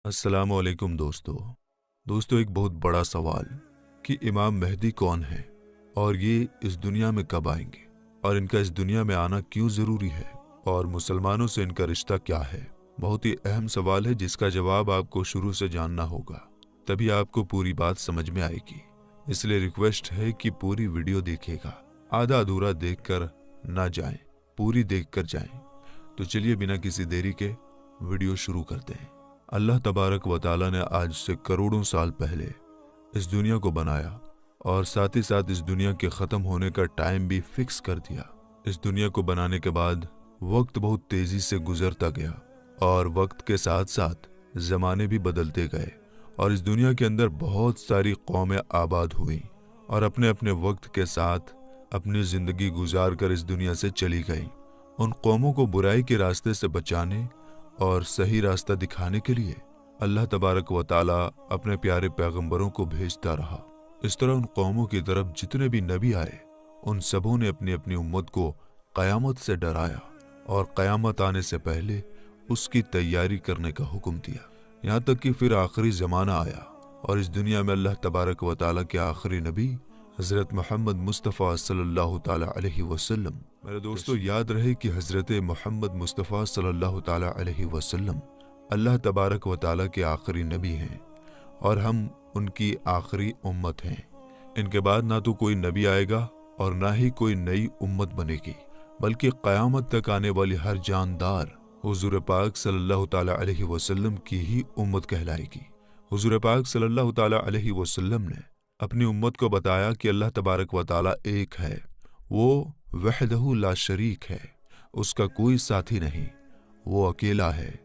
अस्सलाम वालेकुम दोस्तों एक बहुत बड़ा सवाल कि इमाम मेहदी कौन है और ये इस दुनिया में कब आएंगे और इनका इस दुनिया में आना क्यों ज़रूरी है और मुसलमानों से इनका रिश्ता क्या है। बहुत ही अहम सवाल है जिसका जवाब आपको शुरू से जानना होगा, तभी आपको पूरी बात समझ में आएगी। इसलिए रिक्वेस्ट है कि पूरी वीडियो देखिएगा, आधा अधूरा देखकर ना जाएं, पूरी देखकर जाएं। तो चलिए बिना किसी देरी के वीडियो शुरू करते हैं। अल्लाह तबारक व तआला ने आज से करोड़ों साल पहले इस दुनिया को बनाया और साथ ही साथ इस दुनिया के ख़त्म होने का टाइम भी फिक्स कर दिया। इस दुनिया को बनाने के बाद वक्त बहुत तेज़ी से गुजरता गया और वक्त के साथ साथ ज़माने भी बदलते गए और इस दुनिया के अंदर बहुत सारी कौमें आबाद हुई और अपने अपने वक्त के साथ अपनी ज़िंदगी गुजार कर इस दुनिया से चली गई। उन कौमों को बुराई के रास्ते से बचाने और सही रास्ता दिखाने के लिए अल्लाह तबारक व तआला अपने प्यारे पैगंबरों को भेजता रहा। इस तरह उन कौमों की तरफ जितने भी नबी आए उन सबों ने अपनी अपनी उम्मत को क़यामत से डराया और क़यामत आने से पहले उसकी तैयारी करने का हुक्म दिया। यहाँ तक कि फिर आखिरी ज़माना आया और इस दुनिया में अल्लाह तबारक व तआला के आखिरी नबी हज़रत मोहम्मद मुस्तफ़ा सल्लल्लाहु ताला अलैहि वसल्लम। मेरे दोस्तों याद रहे कि हज़रत मोहम्मद मुस्तफ़ा सल्लल्लाहु ताला अलैहि वसल्लम अल्लाह तबारक व तआला के आखिरी नबी हैं और हम उनकी आखिरी उम्मत हैं। इनके बाद ना तो कोई नबी आएगा और ना ही कोई नई उम्मत बनेगी, बल्कि क़यामत तक आने वाली हर जानदार हुज़ूर पाक सल्लल्लाहु ताला अलैहि वसल्लम की ही उम्मत कहलाएगी। हुज़ूर पाक सल्लल्लाहु ताला अलैहि वसल्लम ने अपनी उम्मत को बताया कि अल्लाह तबारक व तआला एक है, वो वहदहु ला शरीक है, उसका कोई साथी नहीं, वो अकेला है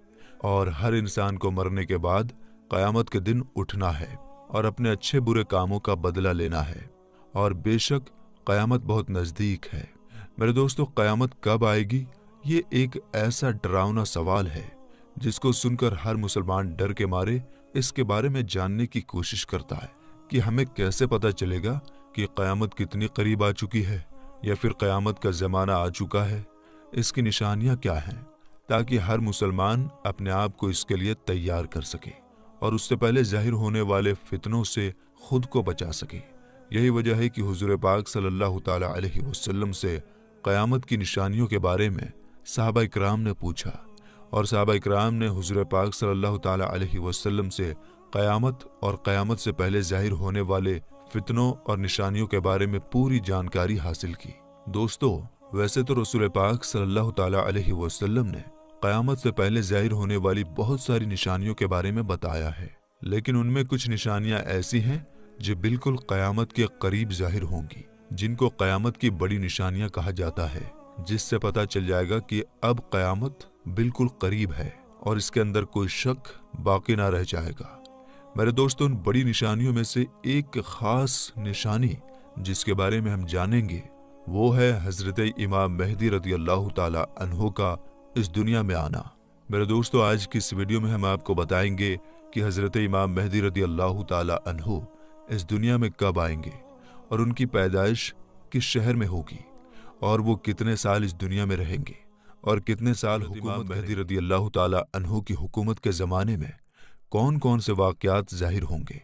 और हर इंसान को मरने के बाद क़यामत के दिन उठना है और अपने अच्छे बुरे कामों का बदला लेना है और बेशक क़यामत बहुत नज़दीक है। मेरे दोस्तों क़यामत कब आएगी, ये एक ऐसा डरावना सवाल है जिसको सुनकर हर मुसलमान डर के मारे इसके बारे में जानने की कोशिश करता है कि हमें कैसे पता चलेगा कि क़यामत कितनी करीब आ चुकी है या फिर क़यामत का ज़माना आ चुका है, इसकी निशानियाँ क्या हैं, ताकि हर मुसलमान अपने आप को इसके लिए तैयार कर सके और उससे पहले ज़ाहिर होने वाले फितनों से खुद को बचा सके। यही वजह है कि हुज़ूर पाक सल्लल्लाहु ताला अलैहि वसल्लम से क़यामत की निशानियों के बारे में सहाबा इकराम ने पूछा और सहाबा इकराम ने हुज़ूर पाक सल्लल्लाहु ताला अलैहि वसल्लम से क़यामत और क़यामत से पहले ज़ाहिर होने वाले फितनों और निशानियों के बारे में पूरी जानकारी हासिल की। दोस्तों वैसे तो रसूल पाक सल्लल्लाहु ताला अलैहि वसल्लम ने क़यामत से पहले ज़ाहिर होने वाली बहुत सारी निशानियों के बारे में बताया है, लेकिन उनमें कुछ निशानियां ऐसी हैं जो बिल्कुल क़यामत के करीब ज़ाहिर होंगी, जिनको क़यामत की बड़ी निशानियां कहा जाता है, जिससे पता चल जाएगा कि अब क़यामत बिल्कुल करीब है और इसके अंदर कोई शक बाकी ना रह जाएगा। मेरे दोस्तों उन बड़ी निशानियों में से एक खास निशानी जिसके बारे में हम जानेंगे वो है हज़रत इमाम मेहदी रज़ी अल्लाह ताला अन्हो का इस दुनिया में आना। मेरे दोस्तों आज की इस वीडियो में हम आपको बताएंगे कि हज़रत इमाम मेहदी रज़ी अल्लाह ताला अन्हो इस दुनिया में कब आएंगे और उनकी पैदाइश किस शहर में होगी और वो कितने साल इस दुनिया में रहेंगे और कितने साल इमाम मेहदी रज़ी अल्लाह ताला अन्हो की हुकूमत के ज़माने में कौन कौन से वाक़यात ज़ाहिर होंगे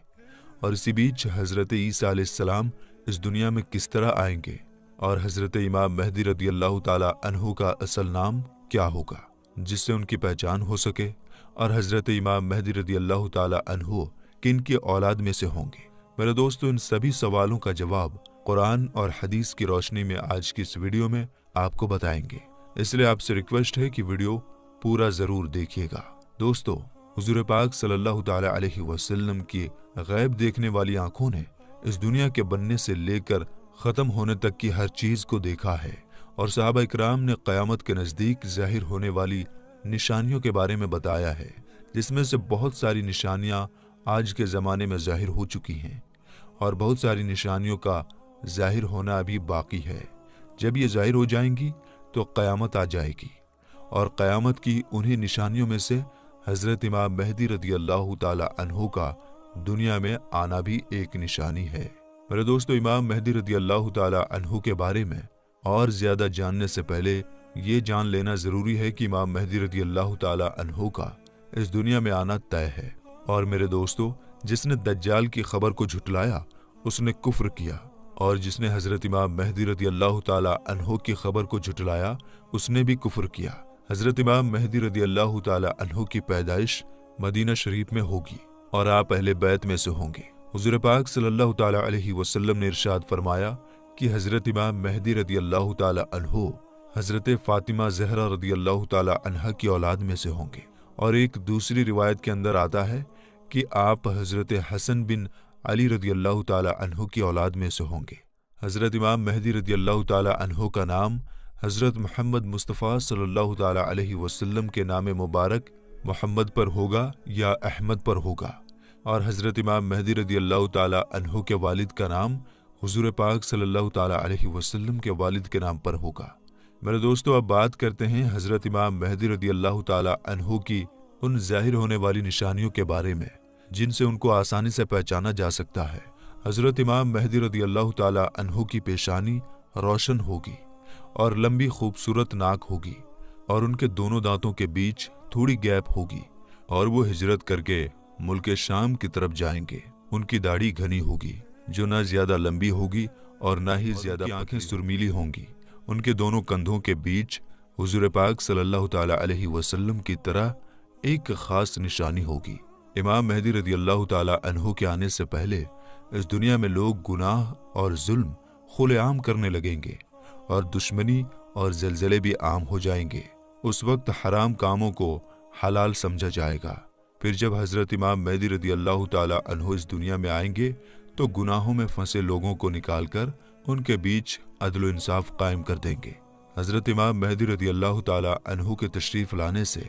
और इसी बीच हज़रत ईसा अलैहिस्सलाम इस दुनिया में किस तरह आएंगे और हज़रत इमाम मेहदी रज़ी अल्लाह ताला अन्हो का असल नाम क्या होगा जिससे उनकी पहचान हो सके और हज़रत इमाम मेहदी रज़ी अल्लाह ताला अन्हो किन की औलाद में से होंगे। मेरे दोस्तों इन सभी सवालों का जवाब कुरान और हदीस की रोशनी में आज की इस वीडियो में आपको बताएंगे, इसलिए आपसे रिक्वेस्ट है कि वीडियो पूरा ज़रूर देखिएगा। दोस्तों हुज़ूर पाक सल्लल्लाहु ताला अलैहि वसल्लम की गैब देखने वाली आंखों ने इस दुनिया के बनने से लेकर ख़त्म होने तक की हर चीज़ को देखा है और सहाबा इकराम ने क़यामत के नज़दीक ज़ाहिर होने वाली निशानियों के बारे में बताया है, जिसमें से बहुत सारी निशानियाँ आज के ज़माने में ज़ाहिर हो चुकी हैं और बहुत सारी निशानियों का ज़ाहिर होना अभी बाकी है। जब ये ज़ाहिर हो जाएंगी तो क़यामत आ जाएगी और क़यामत की उन्हीं निशानियों में से हज़रत इमाम मेहदी रज़ी अल्लाह ताला अन्हो का दुनिया में आना भी एक निशानी है। मेरे दोस्तों इमाम मेहदी रज़ी अल्लाह ताला अन्हो के बारे में और ज़्यादा जानने से पहले ये जान लेना ज़रूरी है कि इमाम मेहदी रज़ी अल्लाह ताला अन्हो का इस दुनिया में आना तय है اور میرے دوستو، جس نے دجال کی خبر کو جھٹلایا اس نے کفر کیا، اور جس نے حضرت امام مہدی رضی اللہ تعالی عنہ کی خبر کو جھٹلایا اس نے بھی کفر کیا۔ حضرت امام مہدی رضی اللہ تعالی عنہ کی پیدائش مدینہ شریف میں ہوگی اور آپ اہل بیت میں سے ہوں گے۔ حضور پاک صلی اللہ تعالی علیہ وسلم نے ارشاد فرمایا کہ حضرت امام مہدی رضی اللہ تعالی عنہ حضرت فاطمہ زہرا رضی اللہ تعالی عنہا کی اولاد میں سے ہوں گے، اور ایک دوسری روایت کے اندر آتا ہے کہ آپ حضرت حسن بن علی رضی اللہ تعالی عنہ کی اولاد میں سے ہوں گے۔ حضرت امام مہدی رضی اللہ تعالی عنہ کا نام حضرت محمد مصطفیٰ صلی اللہ تعالی علیہ وسلم کے نام مبارک محمد پر ہوگا یا احمد پر ہوگا، اور حضرت امام مہدی رضی اللہ تعالی عنہ کے والد کا نام حضور پاک صلی اللہ تعالی علیہ وسلم کے والد کے نام پر ہوگا۔ میرے دوستو، اب بات کرتے ہیں حضرت امام مہدی رضی اللہ تعالی عنہ کی ان ظاہر ہونے والی نشانیوں کے بارے میں جن سے ان کو آسانی سے پہچانا جا سکتا ہے۔ حضرت امام مہدی رضی اللہ تعالی عنہ کی پیشانی روشن ہوگی اور لمبی خوبصورت ناک ہوگی، اور ان کے دونوں دانتوں کے بیچ تھوڑی گیپ ہوگی، اور وہ ہجرت کر کے ملک شام کی طرف جائیں گے۔ ان کی داڑھی گھنی ہوگی جو نہ زیادہ لمبی ہوگی اور نہ ہی زیادہ آنکھیں سرمیلی ہوں گی۔ ان کے دونوں کندھوں کے بیچ حضور پاک صلی اللہ تعالی علیہ وسلم کی طرح ایک خاص نشانی ہوگی۔ امام مہدی رضی اللہ تعالی عنہ کے آنے سے پہلے اس دنیا میں لوگ گناہ اور ظلم کھلے عام کرنے لگیں گے، اور دشمنی اور زلزلے بھی عام ہو جائیں گے۔ اس وقت حرام کاموں کو حلال سمجھا جائے گا۔ پھر جب حضرت امام مہدی رضی اللہ تعالی عنہ اس دنیا میں آئیں گے تو گناہوں میں پھنسے لوگوں کو نکال کر ان کے بیچ عدل و انصاف قائم کر دیں گے۔ حضرت امام مہدی رضی اللہ تعالی عنہ کے تشریف لانے سے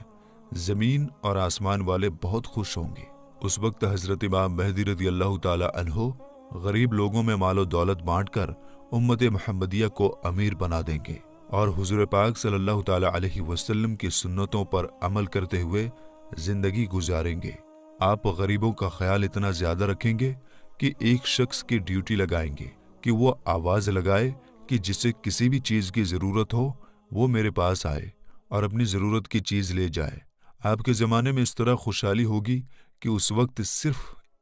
زمین اور آسمان والے بہت خوش ہوں گے۔ اس وقت حضرت امام مہدی رضی اللہ تعالی عنہ غریب لوگوں میں مال و دولت بانٹ کر امت محمدیہ کو امیر بنا دیں گے، اور حضور پاک صلی اللہ تعالی علیہ وسلم کی سنتوں پر عمل کرتے ہوئے زندگی گزاریں گے۔ آپ غریبوں کا خیال اتنا زیادہ رکھیں گے کہ ایک شخص کی ڈیوٹی لگائیں گے کہ وہ آواز لگائے کہ جسے کسی بھی چیز کی ضرورت ہو وہ میرے پاس آئے اور اپنی ضرورت کی چیز لے جائے۔ آپ کے زمانے میں اس طرح خوشحالی ہوگی کہ اس وقت صرف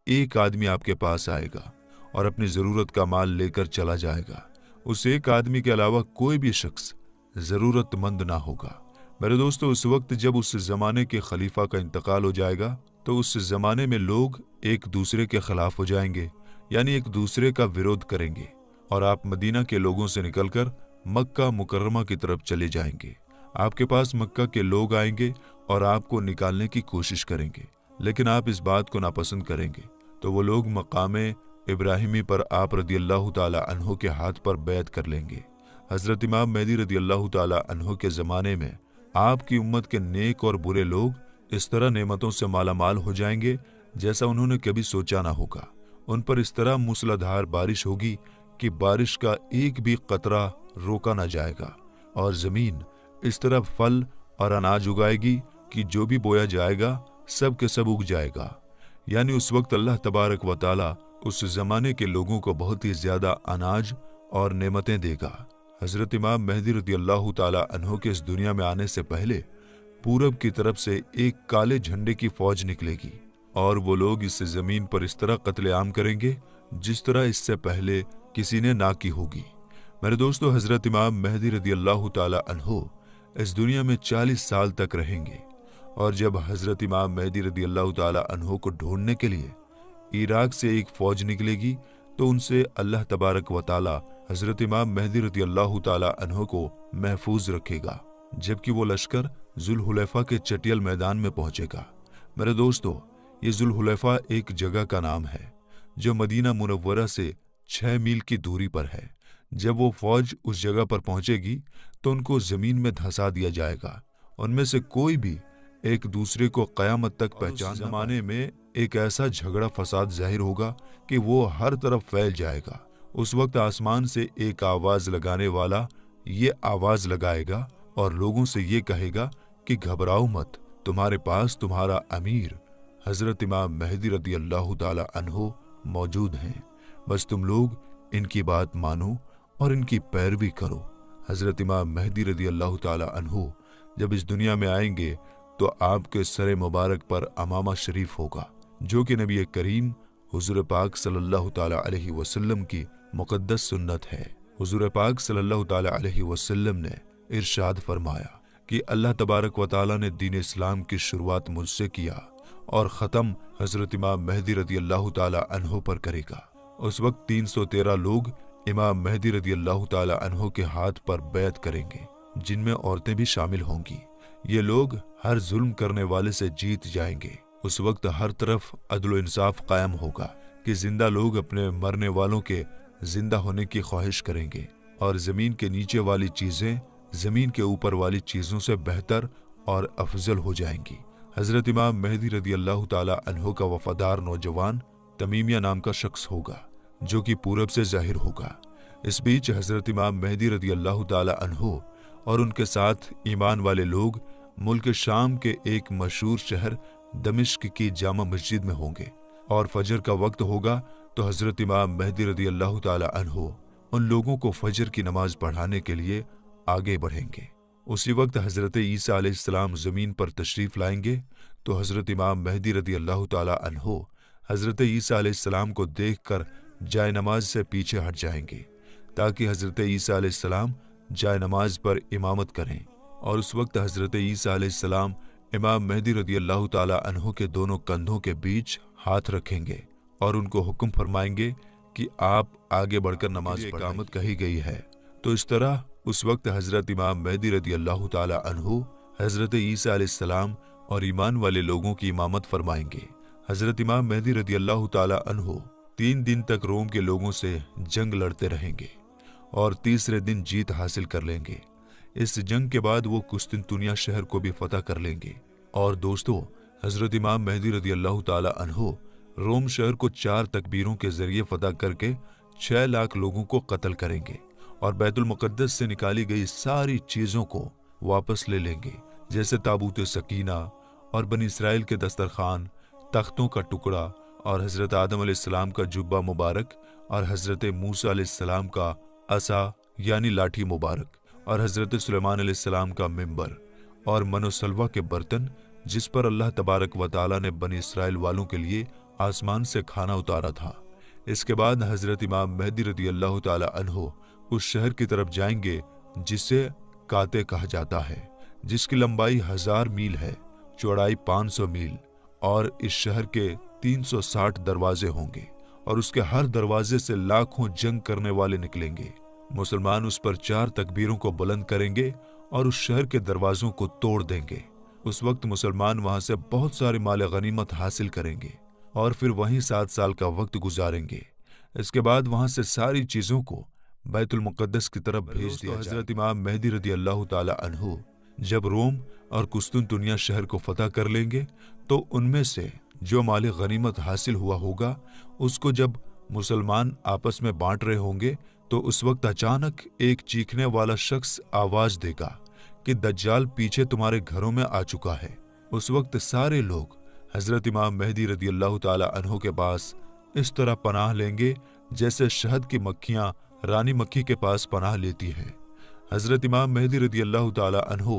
ایک آدمی آپ کے پاس آئے گا اور اپنی ضرورت کا مال لے کر چلا جائے گا۔ اس ایک آدمی کے علاوہ کوئی بھی شخص ضرورت مند نہ ہوگا۔ میرے دوستو، اس وقت جب اس زمانے کے خلیفہ کا انتقال ہو جائے گا تو اس زمانے میں لوگ ایک دوسرے کے خلاف ہو جائیں گے، یعنی ایک دوسرے کا ویرودھ کریں گے، اور آپ مدینہ کے لوگوں سے نکل کر مکہ مکرمہ کی طرف چلے جائیں گے۔ آپ کے پاس مکہ کے لوگ آئیں گے اور آپ کو نکالنے کی کوشش کریں گے، لیکن آپ اس بات کو ناپسند کریں گے تو وہ لوگ مقام ابراہیمی پر آپ رضی اللہ تعالی عنہ کے ہاتھ پر بیعت کر لیں گے۔ حضرت امام مہدی رضی اللہ تعالی عنہ کے زمانے میں آپ کی امت کے نیک اور برے لوگ اس طرح نعمتوں سے مالا مال ہو جائیں گے جیسا انہوں نے کبھی سوچا نہ ہوگا۔ ان پر اس طرح موسلادھار بارش ہوگی کہ بارش کا ایک بھی قطرہ روکا نہ جائے گا، اور زمین اس طرح پھل اور اناج اگائے گی کہ جو بھی بویا جائے گا سب کے سب اگ جائے گا۔ یعنی اس وقت اللہ تبارک و تعالی اس زمانے کے لوگوں کو بہت ہی زیادہ اناج اور نعمتیں دے گا۔ حضرت امام مہدی رضی اللہ تعالی عنہ کے اس دنیا میں آنے سے پہلے پورب کی طرف سے ایک کالے جھنڈے کی فوج نکلے گی، اور وہ لوگ اس زمین پر اس طرح قتل عام کریں گے جس طرح اس سے پہلے کسی نے نہ کی ہوگی۔ میرے دوستو، حضرت امام مہدی رضی اللہ تعالی عنہ اس دنیا میں 40 سال تک رہیں گے، اور جب حضرت امام مہدی رضی اللہ تعالی عنہ کو ڈھونڈنے کے لیے عراق سے ایک فوج نکلے گی تو ان سے اللہ تبارک و تعالی حضرت امام مہدی رضی اللہ تعالی عنہ کو محفوظ رکھے گا، جبکہ وہ لشکر ذوالحلیفہ کے چٹیل میدان میں پہنچے گا۔ میرے دوستو، یہ ذوالحلیفہ ایک جگہ کا نام ہے جو مدینہ منورہ سے 6 میل کی دوری پر ہے۔ جب وہ فوج اس جگہ پر پہنچے گی تو ان کو زمین میں دھسا دیا جائے گا۔ ان میں سے کوئی بھی ایک دوسرے کو قیامت تک پہچان زمانے میں ایک ایسا جھگڑا فساد ظاہر ہوگا کہ وہ ہر طرف پھیل جائے گا۔ اس وقت آسمان سے ایک آواز لگانے والا یہ آواز لگائے گا اور لوگوں سے یہ کہے گا کہ گھبراؤ مت، تمہارے پاس تمہارا امیر حضرت امام مہدی رضی اللہ تعالی عنہ موجود ہیں، بس تم لوگ ان کی بات مانو اور ان کی پیروی کرو۔ حضرت امام مہدی رضی اللہ تعالی عنہ جب اس دنیا میں آئیں گے تو آپ کے سر مبارک پر امامہ شریف ہوگا، जो कि नबी करीम हुजूर पाक सल्लल्लाहु ताला अलैहि वसल्लम की मुक़द्दस सुन्नत है। हुजूर पाक सल्लल्लाहु ताला अलैहि वसल्लम ने इरशाद फरमाया कि अल्लाह तबारक व तआला ने दीन इस्लाम की शुरुआत मुझसे किया और ख़त्म हज़रत इमाम मेहदी रदी अल्लाह ताला अन्हो पर करेगा। उस वक्त 313 लोग इमाम मेहदी रदी अल्लाह ताला अन्हो के हाथ पर बैत करेंगे, जिनमें औरतें भी शामिल होंगी। ये लोग हर जुल्म करने वाले से जीत जाएंगे। उस वक्त हर तरफ अदल इंसाफ कायम होगा कि जिंदा लोग अपने मरने वालों के जिंदा होने की ख्वाहिश करेंगे और जमीन के नीचे वाली चीजें जमीन के ऊपर वाली चीजों से बेहतर और अफजल हो जाएंगी। हजरत इमाम मेहदी रदी अल्लाह ताला अन्हो का वफादार नौजवान तमीमिया नाम का शख्स होगा, जो कि पूरब से जाहिर होगा। इस बीच हजरत इमाम मेहदी रदी अल्लाह ताला अन्हो और उनके साथ ईमान वाले लोग मुल्क शाम के एक मशहूर शहर दमिश्क की जामा मस्जिद में होंगे और फजर का वक्त होगा तो हजरत इमाम मेहदी रदी अल्लाह ताला अन्हो उन लोगों को फजर की नमाज पढ़ाने के लिए आगे बढ़ेंगे। उसी वक्त हजरत ईसा अलैहिस्सलाम जमीन पर तशरीफ लाएंगे तो हजरत इमाम मेहदी रदी अल्लाह ताला अन्हो हजरत ईसा अलैहिस्सलाम को देखकर जाए नमाज से पीछे हट जाएंगे ताकि हजरत ईसा अलैहिस्सलाम जाए नमाज पर इमामत करें। और उस वक्त हजरत ईसा अलैहिस्सलाम इमाम मेहदी रदी अल्लाह ताला अन्हो के दोनों कंधों के बीच हाथ रखेंगे और उनको हुक्म फरमाएंगे कि आप आगे बढ़कर नमाज इकामत कही गई है। तो इस तरह उस वक्त हजरत इमाम मेहदी रदी अल्लाह ताला अन्हो हजरत ईसा अलैहिस्सलाम और ईमान वाले लोगों की इमामत फरमाएंगे। हजरत इमाम मेहदी रदी अल्लाह ताला अन्हो 3 दिन तक रोम के लोगों से जंग लड़ते रहेंगे और तीसरे दिन जीत हासिल कर लेंगे। इस जंग के बाद वो कुस्तुनतुनिया शहर को भी फतह कर लेंगे। और दोस्तों, हजरत इमाम मेहदी रदी अल्लाह ताला अन्हो रोम शहर को 4 तकबीरों के जरिए फतह करके 6 लाख लोगों को कत्ल करेंगे और बैतुल मुक़द्दस से निकाली गई सारी चीजों को वापस ले लेंगे, जैसे ताबूत सकीना और बनी इसराइल के दस्तरखान, तख्तों का टुकड़ा और हजरत आदम अलैहिस्सलाम का जुब्बा मुबारक और हजरत मूसा अलैहिस्सलाम का असा यानी लाठी मुबारक और हजरत सुलेमान अलैहिस्सलाम का मिंबर और मनोसलवा के बर्तन, जिस पर अल्लाह तबारक व तआला ने बनी इसराइल वालों के लिए आसमान से खाना उतारा था। इसके बाद हजरत इमाम मेहदी रदी अल्लाह ताला अन्हो उस शहर की तरफ जाएंगे जिसे काते कहा जाता है, जिसकी लंबाई 1000 मील है, चौड़ाई 500 मील और इस शहर के 360 दरवाजे होंगे और उसके हर दरवाजे से लाखों जंग करने वाले निकलेंगे। मुसलमान उस पर 4 तकबीरों को बुलंद करेंगे और उस शहर के दरवाजों को तोड़ देंगे। उस वक्त मुसलमान वहां से बहुत सारे माल गनीमत हासिल करेंगे और फिर वहीं 7 साल का वक्त गुजारेंगे। इसके बाद वहां से सारी चीजों को बैतुल मुक़द्दस की तरफ भेज दिया। हजरत इमाम मेहदी रदी अल्लाह ताला अन्हो जब रोम और कुस्तुनतुनिया शहर को फतह कर लेंगे तो उनमें से जो माल गनीमत हासिल हुआ होगा उसको जब मुसलमान आपस में बांट रहे होंगे तो उस वक्त अचानक एक चीखने वाला शख्स आवाज देगा कि दज्जाल पीछे तुम्हारे घरों में आ चुका है। उस वक्त सारे लोग हजरत इमाम मेहदी रदी अल्लाह ताला अन्हो के पास इस तरह पनाह लेंगे जैसे शहद की मक्खियां रानी मक्खी के पास पनाह लेती हैं। हजरत इमाम मेहदी रदी अल्लाह ताला अन्हो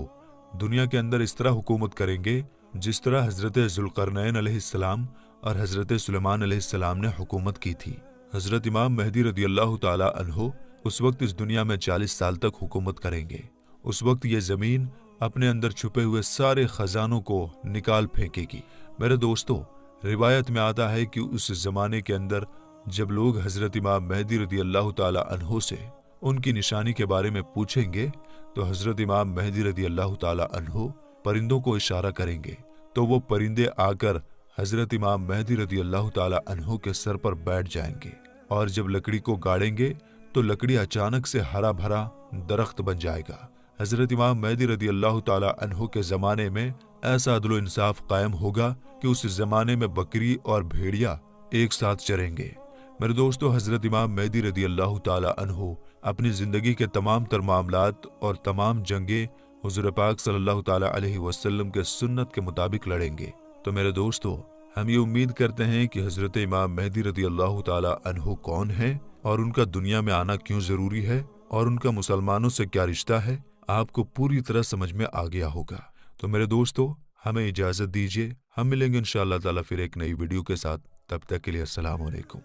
दुनिया के अंदर इस तरह हुकूमत करेंगे जिस तरह हजरत जुल्करनैन अलैहिस्सलाम और हजरत सुलेमान अलैहिस्सलाम ने हुकूमत की थी। हजरत इमाम मेहदी रदी अल्लाह ताला अन्हो उस वक्त इस दुनिया में 40 साल तक हुकूमत करेंगे। उस वक्त ये जमीन अपने अंदर छुपे हुए सारे खजानों को निकाल फेंकेगी। मेरे दोस्तों, रिवायत में आता है कि उस जमाने के अंदर जब लोग हजरत इमाम मेहदी रदी अल्लाह ताला अन्हो से उनकी निशानी के बारे में पूछेंगे तो हजरत इमाम मेहदी रदी अल्लाह ताला अन्हो परिंदों को इशारा करेंगे तो वो परिंदे आकर हजरत इमाम मेहदी रदी अल्लाह ताला अन्हो के सर पर बैठ जाएंगे और जब लकड़ी को गाड़ेंगे तो लकड़ी अचानक से हरा भरा दरख्त बन जाएगा। हजरत इमाम मेहदी रदी अल्लाह ताला अन्हो के जमाने में ऐसा अदल इंसाफ कायम होगा कि उस जमाने में बकरी और भेड़िया एक साथ चरेंगे। मेरे दोस्तों, हजरत इमाम मेहदी रदी अल्लाह ताला अन्हो अपनी जिंदगी के तमाम तर मामलात और तमाम जंगें हुजूर पाक सल्लल्लाहु ताला अलैहि वसल्लम के सुन्नत के मुताबिक लड़ेंगे। तो मेरे दोस्तों, हम ये उम्मीद करते हैं कि हजरत इमाम मेहदी रदी अल्लाह ताला अन्हो कौन है और उनका दुनिया में आना क्यों जरूरी है और उनका मुसलमानों से क्या रिश्ता है, आपको पूरी तरह समझ में आ गया होगा। तो मेरे दोस्तों, हमें इजाजत दीजिए। हम मिलेंगे इंशाअल्लाह ताला फिर एक नई वीडियो के साथ। तब तक के लिए अस्सलाम वालेकुम।